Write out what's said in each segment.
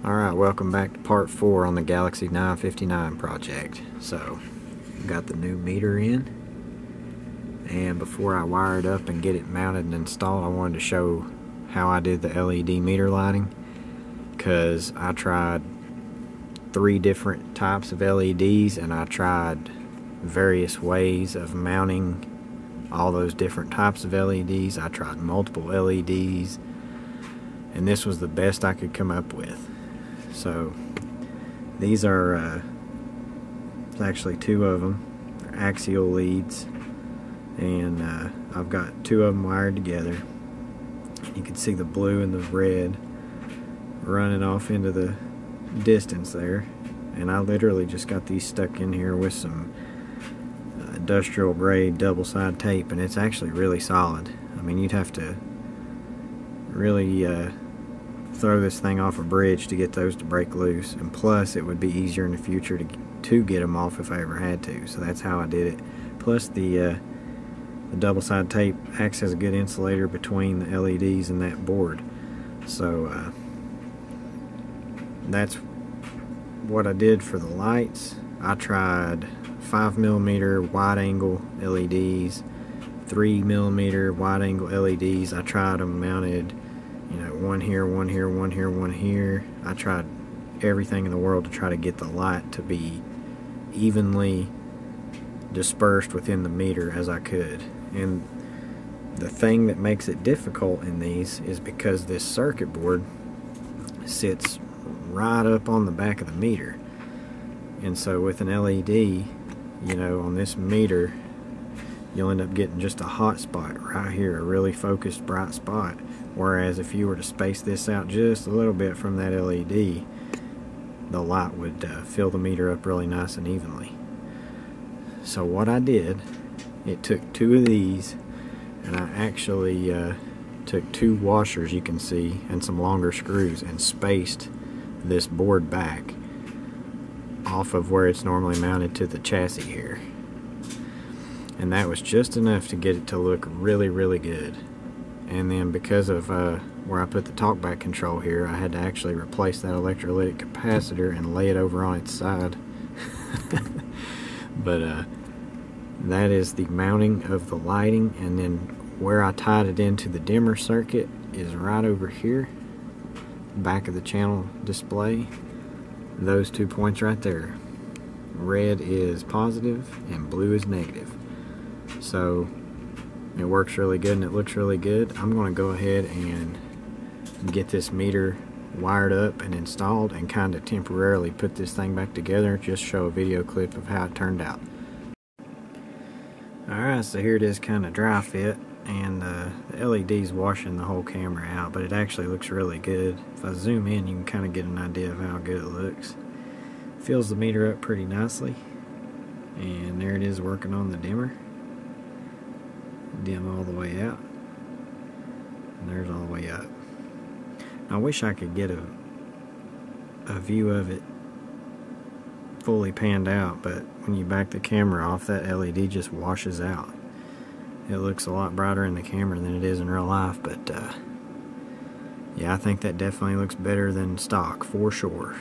Alright, welcome back to part 4 on the Galaxy 959 project. So, got the new meter in, and before I wire it up and get it mounted and installed, I wanted to show how I did the LED meter lighting, because I tried 3 different types of LEDs and I tried various ways of mounting all those different types of LEDs. I tried multiple LEDs, and this was the best I could come up with. So these are actually 2 of them. They're axial leads, and I've got 2 of them wired together. You can see the blue and the red running off into the distance there, and I literally just got these stuck in here with some industrial grade double-side tape, and it's actually really solid. I mean, you'd have to really throw this thing off a bridge to get those to break loose, and plus it would be easier in the future to get them off if I ever had to. So that's how I did it. Plus the double-side tape acts as a good insulator between the LEDs and that board. So that's what I did for the lights. I tried 5mm wide angle LEDs, 3mm wide angle LEDs. I tried them mounted, you know, one here, one here, one here, one here. I tried everything in the world to try to get the light to be evenly dispersed within the meter as I could. And the thing that makes it difficult in these is because this circuit board sits right up on the back of the meter, and so with an LED, you know, on this meter, you'll end up getting just a hot spot right here, a really focused bright spot. Whereas if you were to space this out just a little bit from that LED, the light would fill the meter up really nice and evenly. So what I did, it took 2 of these, and I actually took 2 washers, you can see, and some longer screws, and spaced this board back off of where it's normally mounted to the chassis here. And that was just enough to get it to look really, really good. And then because of where I put the talkback control here, I had to actually replace that electrolytic capacitor and lay it over on its side. But that is the mounting of the lighting, and then where I tied it into the dimmer circuit is right over here, back of the channel display. Those 2 points right there. Red is positive and blue is negative. So it works really good and it looks really good. I'm going to go ahead and get this meter wired up and installed, and kind of temporarily put this thing back together, just show a video clip of how it turned out. Alright, so here it is, kind of dry fit, and the LED's washing the whole camera out, but it actually looks really good. If I zoom in, you can kind of get an idea of how good it looks. Fills the meter up pretty nicely, and there it is working on the dimmer. Dim all the way out, and there's all the way up. I wish I could get a view of it fully panned out, but when you back the camera off, that LED just washes out. It looks a lot brighter in the camera than it is in real life, but yeah, I think that definitely looks better than stock for sure.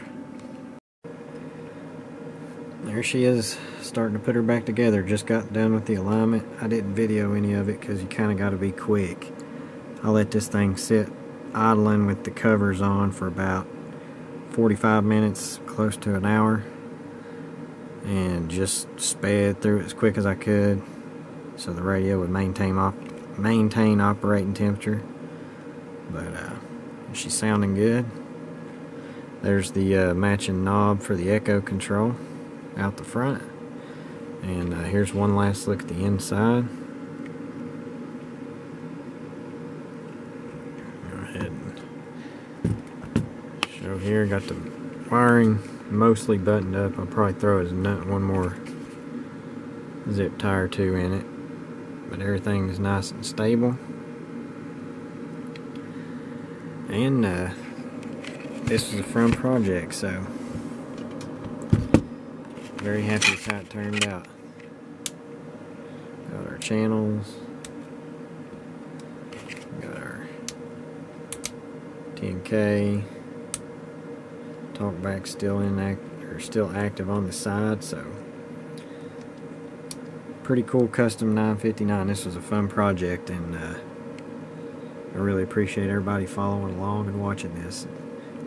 There she is, starting to put her back together. Just got done with the alignment. I didn't video any of it because you kind of got to be quick. I let this thing sit idling with the covers on for about 45 minutes, close to an hour, and just sped through it as quick as I could so the radio would maintain operating temperature. But she's sounding good. There's the matching knob for the echo control out the front, and here's one last look at the inside. Go ahead and show here. Got the wiring mostly buttoned up. I'll probably throw one more zip tie or 2 in it, but everything is nice and stable. And this was a fun project, so very happy with how it turned out. Got our channels, got our 10K, Talkback's still active on the side, so pretty cool custom 959. This was a fun project, and I really appreciate everybody following along and watching this.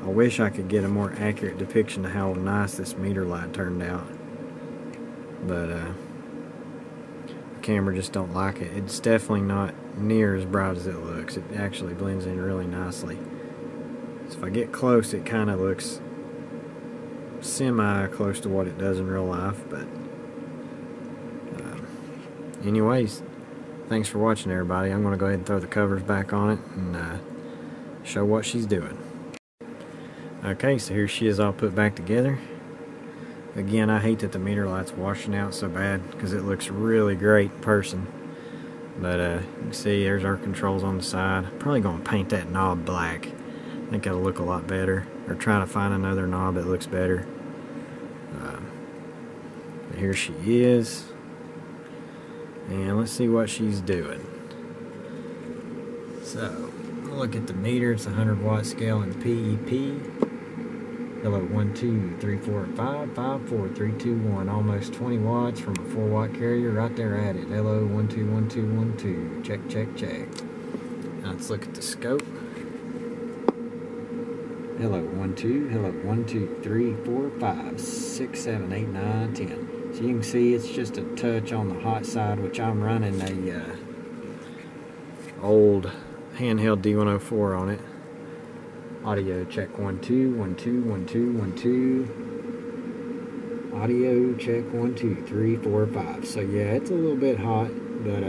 I wish I could get a more accurate depiction of how nice this meter light turned out, but the camera just don't like it. It's definitely not near as bright as it looks. It actually blends in really nicely. So if I get close, it kind of looks semi close to what it does in real life, but anyways, thanks for watching, everybody. I'm going to go ahead and throw the covers back on it and show what she's doing. Okay, so here she is all put back together. Again, I hate that the meter light's washing out so bad because it looks really great in person. But you can see there's our controls on the side. I'm probably going to paint that knob black. I think that'll look a lot better. Or try to find another knob that looks better. But here she is. And let's see what she's doing. So, look at the meter. It's a 100-watt scale in PEP. Hello, 1, 2, 3, 4, 5, 5, 4, 3, 2, 1. Almost 20 watts from a 4-watt carrier right there at it. Hello, 1, 2, 1, 2, 1, 2. Check, check, check. Now let's look at the scope. Hello, 1, 2. Hello, 1, 2, 3, 4, 5, 6, 7, 8, 9, 10. So you can see it's just a touch on the hot side, which I'm running a old handheld D104 on it. Audio check 1 2 1 2 1 2 1 2. Audio check 1 2 3 4 5. So yeah, it's a little bit hot, but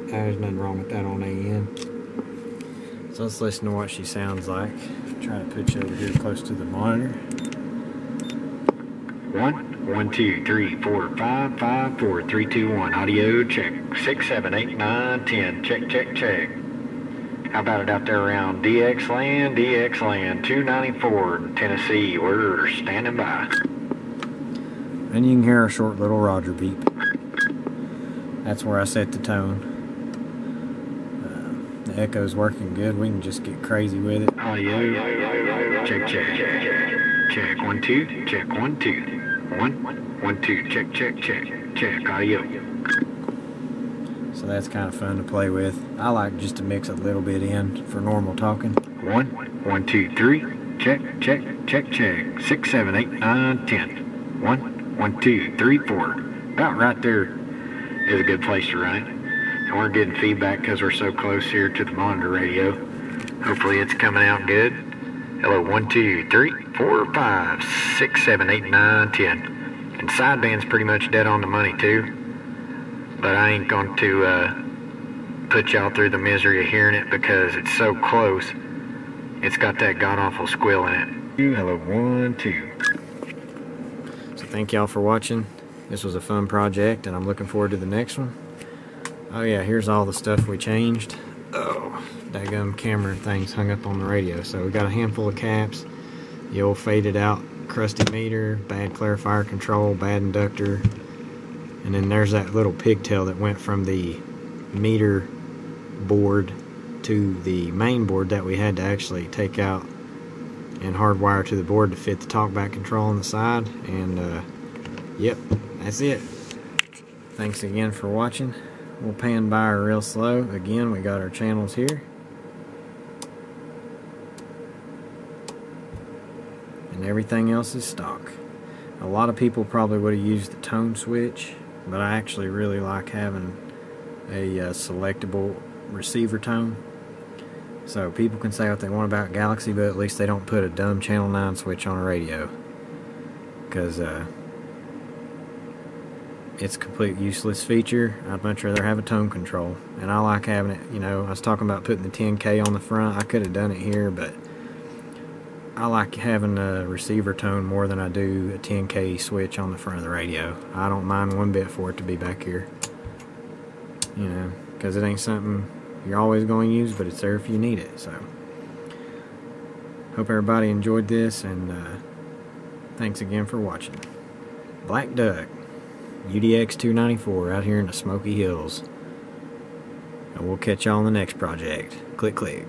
there's nothing wrong with that on AM. So let's listen to what she sounds like. Try to put you over here close to the monitor. 1 1 2 3 4 5 5 4 3 2 1. Audio check 6 7 8 9 10. Check check check. How about it out there around DX Land, 294, Tennessee? We're standing by. And you can hear a short little Roger beep. That's where I set the tone. The echo's working good. We can just get crazy with it. Audio, check, check, check, check, 1 2, check 1 2, 1 1 2, check, check, check, check, audio. So that's kind of fun to play with. I like just to mix a little bit in for normal talking. 1 1 2 3, check check check check, 6 7 8 9 10. 1 1 2 3 4. About right there is a good place to run it. And we're getting feedback because we're so close here to the monitor radio. Hopefully it's coming out good. Hello, 1 2 3 4 5 6 7 8 9 10. And sideband's pretty much dead on the money too. But I ain't going to put y'all through the misery of hearing it because it's so close. It's got that god-awful squeal in it. Hello, 1 2. So thank y'all for watching. This was a fun project, and I'm looking forward to the next one. Oh yeah, here's all the stuff we changed. Oh, daggum camera thing's hung up on the radio. So we got a handful of caps, the old faded out crusty meter, bad clarifier control, bad inductor. And then there's that little pigtail that went from the meter board to the main board that we had to actually take out and hardwire to the board to fit the talkback control on the side. And yep, that's it. Thanks again for watching. We'll pan by her real slow. Again, we got our channels here. And everything else is stock. A lot of people probably would have used the tone switch, but I actually really like having a selectable receiver tone. So people can say what they want about Galaxy, but at least they don't put a dumb channel 9 switch on a radio, because it's a complete useless feature. I'd much rather have a tone control, and I like having it. You know, I was talking about putting the 10K on the front. I could have done it here, but I like having a receiver tone more than I do a 10K switch on the front of the radio. I don't mind one bit for it to be back here, you know, because it ain't something you're always going to use, but it's there if you need it. So hope everybody enjoyed this, and thanks again for watching. Black Duck UDX 294 out here in the Smoky Hills, and we'll catch y'all on the next project. Click click.